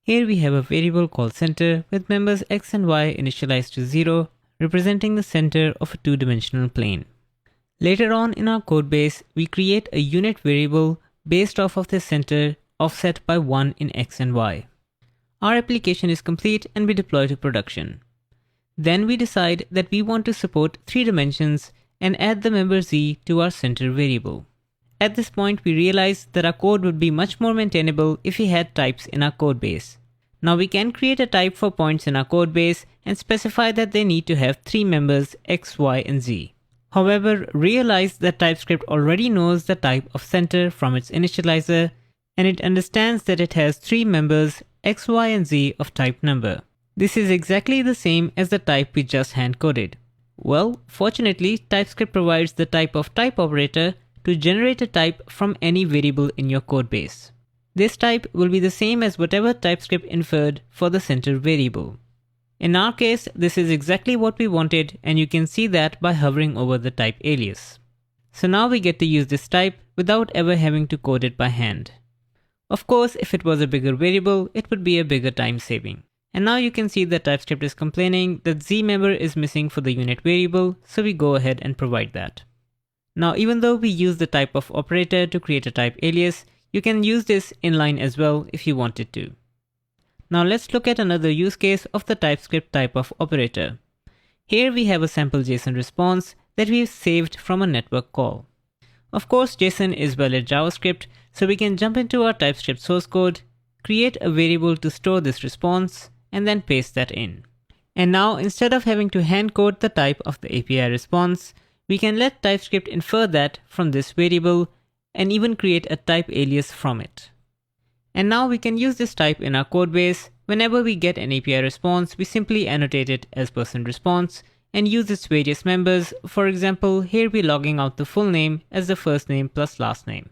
Here we have a variable called center with members x and y initialized to 0, representing the center of a two-dimensional plane. Later on in our codebase, we create a unit variable based off of the center offset by 1 in x and y. Our application is complete and we deploy to production. Then we decide that we want to support 3 dimensions and add the member z to our center variable. At this point, we realize that our code would be much more maintainable if we had types in our codebase. Now we can create a type for points in our codebase and specify that they need to have 3 members x, y, and z. However, realize that TypeScript already knows the type of center from its initializer, and it understands that it has 3 members x, y, and z of type number. This is exactly the same as the type we just hand-coded. Well, fortunately, TypeScript provides the typeof type operator to generate a type from any variable in your codebase. This type will be the same as whatever TypeScript inferred for the center variable. In our case, this is exactly what we wanted, and you can see that by hovering over the type alias. So now we get to use this type without ever having to code it by hand. Of course, if it was a bigger variable, it would be a bigger time saving. And now you can see that TypeScript is complaining that z member is missing for the unit variable, so we go ahead and provide that. Now, even though we use the typeof operator to create a type alias, you can use this inline as well if you wanted to. Now let's look at another use case of the TypeScript typeof operator. Here we have a sample JSON response that we've saved from a network call. Of course, JSON is valid JavaScript, so we can jump into our TypeScript source code, create a variable to store this response, and then paste that in. And now, instead of having to hand code the type of the API response, we can let TypeScript infer that from this variable and even create a type alias from it. And now we can use this type in our codebase. Whenever we get an API response, we simply annotate it as %response and use its various members. For example, here we're logging out the full name as the first name plus last name.